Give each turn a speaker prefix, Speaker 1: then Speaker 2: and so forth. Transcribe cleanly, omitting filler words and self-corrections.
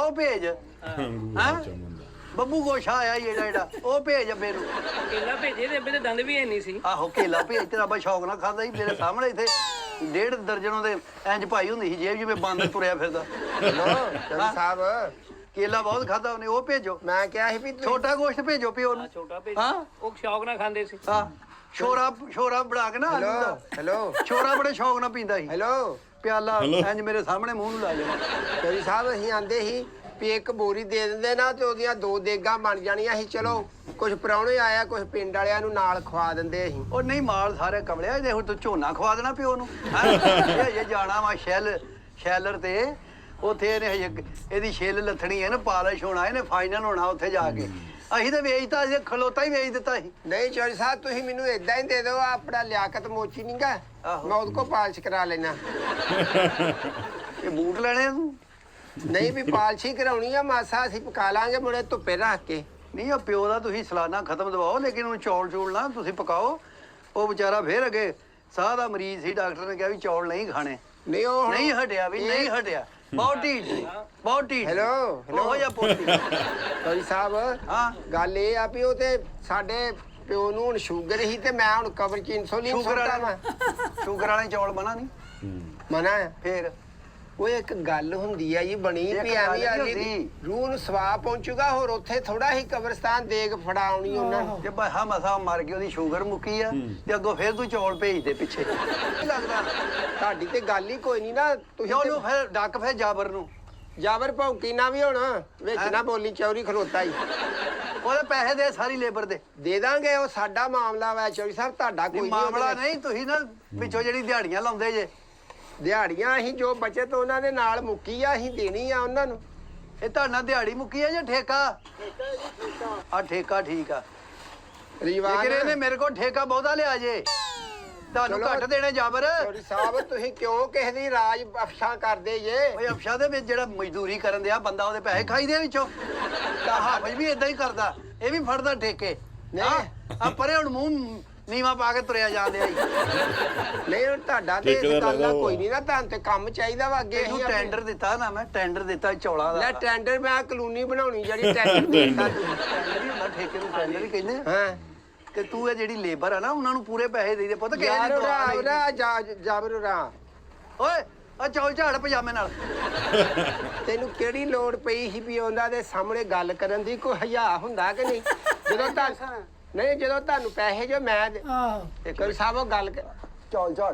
Speaker 1: ਉਹ ਭੇਜ ਹਾਂ ਬੱਬੂ ਗੋਸ਼ਾ ਆਇਆ ਈ ਜਿਹੜਾ ਉਹ ਭੇਜ ਅੱਬੇ ਨੂੰ
Speaker 2: ਕੇਲਾ ਭੇਜੇ ਤੇ ਅੱਬੇ ਦੇ ਦੰਦ ਵੀ ਹੈ ਨਹੀਂ ਸੀ
Speaker 1: ਆਹੋ ਕੇਲਾ ਭੇਜ ਤੇਰਾ ਬਾ ਸ਼ੌਕ ਨਾਲ ਖਾਂਦਾ ਸੀ ਮੇਰੇ ਸਾਹਮਣੇ ਇੱਥੇ 1.5 ਦਰਜਨੋਂ ਦੇ ਇੰਜ ਭਾਈ ਹੁੰਦੀ ਸੀ ਜੇਬ ਜਿਵੇਂ ਬੰਦ ਤੁਰਿਆ ਫਿਰਦਾ
Speaker 3: ਚੌਧਰੀ ਸਾਹਿਬ
Speaker 1: ਕੇਲਾ ਬਹੁਤ ਖਾਦਾ ਉਹਨੇ ਉਹ ਭੇਜੋ
Speaker 3: ਮੈਂ ਕਿਹਾ ਸੀ ਵੀ
Speaker 1: ਛੋਟਾ ਗੋਸ਼ਤ ਭੇਜੋ ਪਿਓ ਨੂੰ
Speaker 2: ਛੋਟਾ ਭੇਜ
Speaker 1: ਹਾਂ
Speaker 2: ਉਹ ਸ਼ੌਕ ਨਾਲ ਖਾਂਦੇ ਸੀ
Speaker 1: ਹਾਂ ਛੋਰਾ ਬਣਾ ਕੇ ਨਾ ਆਲੂ ਦਾ
Speaker 3: ਹੈਲੋ
Speaker 1: ਛੋਰਾ ਬੜੇ ਸ਼ੌਕ ਨਾਲ ਪੀਂਦਾ ਸੀ
Speaker 3: ਹੈਲੋ
Speaker 1: ਪਿਆਲਾ ਇੰਜ ਮੇਰੇ ਸਾਹਮਣੇ ਮੂੰਹ ਨੂੰ ਲਾ ਜਾਣਾ
Speaker 3: ਚੌਧਰੀ ਸਾਹਿਬ ਅਸੀਂ ਆਂਦੇ ਸੀ ਵੀ ਇੱਕ ਬੋਰੀ ਦੇ ਦਿੰਦੇ ਨਾ ਤੇ ਉਹਦੀਆਂ 2 ਦੇਗਾਂ ਬਣ ਜਾਣੀਆਂ ਸੀ ਚਲੋ ਕੁਝ ਪ੍ਰਾਹੁਣੇ ਆਇਆ ਕੁਝ ਪਿੰਡ ਵਾਲਿਆਂ ਨੂੰ ਨਾਲ ਖਵਾ ਦਿੰਦੇ ਅਸੀਂ
Speaker 1: ਉਹ ਨਹੀਂ ਮਾਲ ਸਾਰੇ ਕਮਲਿਆ ਜੇ ਹੁਣ ਤੂੰ ਝੋਨਾ ਖਵਾ ਦੇਣਾ ਪਿਓ ਨੂੰ ਇਹ ਹਜੇ ਜਾਣਾ ਵਾ ਸ਼ੈਲਰ ਤੇ ਉੱਥੇ ਇਹਨੇ ਹਜੇ ਇਹਦੀ ਛਿੱਲ ਲੱਥਣੀ ਹੈ ਨਾ ਪਾਲਿਸ਼ ਹੋਣਾ ਇਹਨੇ ਫਾਈਨਲ ਹੋਣਾ ਉੱਥੇ ਜਾ ਕੇ ਅਸੀਂ ਤਾਂ ਵੇਚਤਾ ਅਸੀਂ ਖਲੋਤਾ ਹੀ ਵੇਚ ਦਿੱਤਾ ਸੀ
Speaker 3: ਨਹੀਂ ਚੌਧਰੀ ਸਾਹਿਬ ਤੁਸੀਂ ਮੈਨੂੰ ਇਦਾਂ ਹੀ ਦੇ ਦਿਓ ਆਪਣਾ ਲਿਆਕਤ ਮੋਚੀ ਨੀ ਗਾ
Speaker 1: ਆਹੋ।
Speaker 3: ਮੈਂ ਉਹਦੇ ਕੋਲ ਪਾਲਿਸ਼ ਕਰਾ ਲੈਣਾ
Speaker 1: ਇਹ ਬੂਟ ਲੈਣੇ ਆ ਤੂੰ
Speaker 3: ਨਹੀਂ ਵੀ ਪਾਲਿਸ਼ ਕਰਾਉਣੀ ਆ ਮਾਸਾ ਅਸੀਂ ਪਕਾ ਲਾਂਗੇ ਮੁੜੇ ਧੁੱਪੇ ਰੱਖ ਕੇ
Speaker 1: ਨਹੀਂ ਉਹ ਪਿਓ ਦਾ ਤੁਸੀਂ ਸਲਾਨਾ ਖਤਮ ਦਵਾਓ ਲੇਕਿਨ ਉਹਨੂੰ ਚੌਲ ਨਾ ਤੁਸੀਂ ਪਕਾਓ ਉਹ ਵਿਚਾਰਾ ਫੇਰ ਅੱਗੇ ਸਾਹ ਦਾ ਮਰੀਜ਼ ਸੀ ਡਾਕਟਰ ਨੇ ਕਿਹਾ ਵੀ ਚੌਲ ਨਹੀਂ ਖਾਣੇ
Speaker 3: ਨਹੀਂ ਉਹ
Speaker 1: ਨਹੀਂ ਹਟਿਆ ਵੀ ਨਹੀਂ ਹਟਿਆ ਬਹੁਤ ਢੀਠ
Speaker 3: ਹੈਲੋ
Speaker 1: ਉਹ ਜਿਹਾ ਪੋਤੀ
Speaker 3: ਚੌਧਰੀ ਸਾਹਿਬ
Speaker 1: ਹਾਂ
Speaker 3: ਗੱਲ ਇਹ ਆ ਵੀ ਉਹ ਤੇ ਸਾਡੇ ਪਿਓ ਨੂੰ ਹੁਣ ਸ਼ੂਗਰ ਹੀ ਤੇ ਮੈਂ ਹੁਣ ਕਬਰ ਚ ਇਨਸੂਲਿਨ
Speaker 1: ਸ਼ੂਗਰ ਵਾਲੇ ਚੌਲ ਬਣਾ ਨਹੀਂ
Speaker 3: ਮਨਾ ਹੈ
Speaker 1: ਫੇਰ
Speaker 3: ਉਹ ਇੱਕ ਗੱਲ ਹੁੰਦੀ ਆ ਜੀ ਬਣੀ
Speaker 1: ਇੱਕ
Speaker 3: ਵੀ
Speaker 1: ਗੱਲ
Speaker 3: ਐਵੇਂ
Speaker 1: ਨੀ
Speaker 3: ਆਲੀ ਰੂਹ ਨੂੰ ਸਵਾਬ ਪਹੁੰਚੂਗਾ ਹੋਰ ਉੱਥੇ ਥੋੜਾ ਹੀ ਕਬਰਸਤਾਨ ਦੇਗ ਫੜਾਉਣੀ ਉਹਨਾਂ ਨੂੰ
Speaker 1: ਜੇ ਬਹਾ ਮਸਾ ਮਰ ਗਿਆ ਉਹਦੀ ਸ਼ੂਗਰ ਮੁੱਕੀ ਆ ਤੇ ਅੱਗੋਂ ਫੇਰ ਤੂੰ ਚੌਲ ਭੇਜ ਦੇ ਪਿੱਛੇ ਕੀ ਲੱਗਦਾ
Speaker 3: ਤੁਹਾਡੀ ਤੇ ਗੱਲ ਹੀ ਕੋਈ ਨਹੀਂ ਨਾ ਤੁਸੀਂ
Speaker 1: ਉਹਨੂੰ ਫੇਰ ਡੱਕ ਫੇਰ ਜਾਬਰ ਨੂੰ
Speaker 3: ਜਾਬਰ ਭੌਂਕੀ ਨਾ ਵੀ ਹੁਣ ਵਿੱਚ ਨਾ ਬੋਲੀ ਚੌਰੀ ਖਲੋਤਾ ਹੀ
Speaker 1: ਉਹਦੇ ਪੈਸੇ ਦੇ ਸਾਰੀ ਲੇਬਰ ਦੇ
Speaker 3: ਦੇ ਦਾਂਗੇ ਉਹ ਸਾਡਾ ਮਾਮਲਾ ਵਾ ਚੌਰੀ ਸਾਹਿਬ ਤੁਹਾਡਾ ਕੋਈ
Speaker 1: ਮਾਮਲਾ ਨਹੀਂ ਤੁਸੀਂ ਨਾ ਵਿੱਚੋਂ ਜਿਹੜੀ ਦਿਹਾੜੀਆਂ ਲਾਉਂਦੇ ਜੇ
Speaker 3: ਦਿਹਾੜੀਆਂ ਅਸੀਂ ਜੋ ਬਚਤ ਉਹਨਾਂ ਦੇ ਨਾਲ ਮੁੱਕੀ ਆ ਅਸੀਂ ਦੇਣੀ ਆ ਉਹਨਾਂ ਨੂੰ
Speaker 1: ਇਹ ਤੁਹਾਡਾ ਦਿਹਾੜੀ ਮੁੱਕੀ ਆ ਜਾਂ ਠੇਕਾ ਆ ਠੇਕਾ ਠੀਕ ਆ
Speaker 3: ਰੀਵਾਨ
Speaker 1: ਲੇਕਿਨ ਇਹਨੇ ਮੇਰੇ ਕੋਲ ਠੇਕਾ ਬਹੁਤਾ ਲਿਆ ਜੇ ਤੁਹਾਨੂੰ ਘੱਟ ਦੇਣੇ ਜਾਬਰ
Speaker 3: ਚੌਰੀ ਸਾਹਿਬ ਤੁਸੀਂ ਕਿਉਂ ਕਿਸੇ ਦੀ ਰਾਜ ਅਫਸ਼ਾ ਕਰਦੇ ਜੇ
Speaker 1: ਓਏ ਅਫਸ਼ਾ ਦੇ ਵਿੱਚ ਜਿਹੜਾ ਮਜ਼ਦੂਰੀ ਕਰਨ ਦਿਆ ਬੰਦਾ ਉਹਦੇ ਪੈਸੇ ਖਾਈਦੇ ਵਿੱਚੋਂ ਤਾਂ ਹਾਫਜ ਵੀ ਇਦਾਂ ਹੀ ਕਰਦਾ ਇਹ ਵੀ ਫੜਦਾ ਠੇਕੇ
Speaker 3: ਨਹੀਂ
Speaker 1: ਆ ਪਰੇ ਹੁਣ ਮੂੰਹ ਨੀਵਾ ਪਾ ਕੇ ਤੁਰਿਆ ਜਾਂਦੇ ਆਈ
Speaker 3: ਨਹੀਂ ਹੁਣ ਤੁਹਾਡਾ ਤੇ ਇਸ ਗੱਲ ਦਾ ਕੋਈ ਨਹੀਂ ਨਾ ਤੁਹਾਨੂੰ ਤੇ ਕੰਮ ਚਾਹੀਦਾ ਵਾ ਅੱਗੇ
Speaker 1: ਇਹਨੂੰ ਟੈਂਡਰ ਦਿੱਤਾ ਨਾ ਮੈਂ ਟੈਂਡਰ ਦਿੱਤਾ ਚੌਲਾਂ ਦਾ
Speaker 3: ਲੈ ਟੈਂਡਰ ਮੈਂ ਕਲੋਨੀ ਬਣਾਉਣੀ ਜਿਹੜੀ ਟੈਂਡਰ ਦਿੱਤਾ ਤੂੰ
Speaker 1: ਟੈਂਡਰ ਹੀ ਹੁੰਦਾ ਠੇਕੇ ਨੂੰ ਟੈਂਡਰ ਹੀ ਕਹਿੰਦੇ ਆ
Speaker 3: ਹਾਂ
Speaker 1: ਤੇ ਤੂੰ ਇਹ ਜਿਹੜੀ ਲੇਬਰ ਆ ਨਾ ਉਹਨਾਂ ਨੂੰ ਪੂਰੇ ਪੈਸੇ ਦੇ ਦੇ ਪੁੱਤ ਕਿਸੇ
Speaker 3: ਯਾਰ
Speaker 1: ਦੀ ਦੁਆ
Speaker 3: ਉਰਾ
Speaker 1: ਨਹੀਂ
Speaker 3: ਜਾਬਰ ਉਰਾ
Speaker 1: ਓਏ ਆ ਚੌਲ ਝਾੜ ਪਜਾਮੇ ਨਾਲ
Speaker 3: ਤੈਨੂੰ ਕਿਹੜੀ ਲੋੜ ਪਈ ਸੀ ਵੀ ਉਹਨਾਂ ਦੇ ਸਾਹਮਣੇ ਗੱਲ ਕਰਨ ਦੀ ਕੋਈ ਹਯਾ ਹੁੰਦਾ ਕਿ ਨਹੀਂ ਜਦੋਂ ਤਾਂ ਨਹੀਂ ਜਦੋਂ ਤੁਹਾਨੂੰ ਪੈਸੇ ਜੋ ਮੈਂ
Speaker 4: ਆਹੋ
Speaker 3: ਇੱਕ ਸਾਹਿਬ ਉਹ ਗੱਲ
Speaker 1: ਚੌਲ ਝਾੜ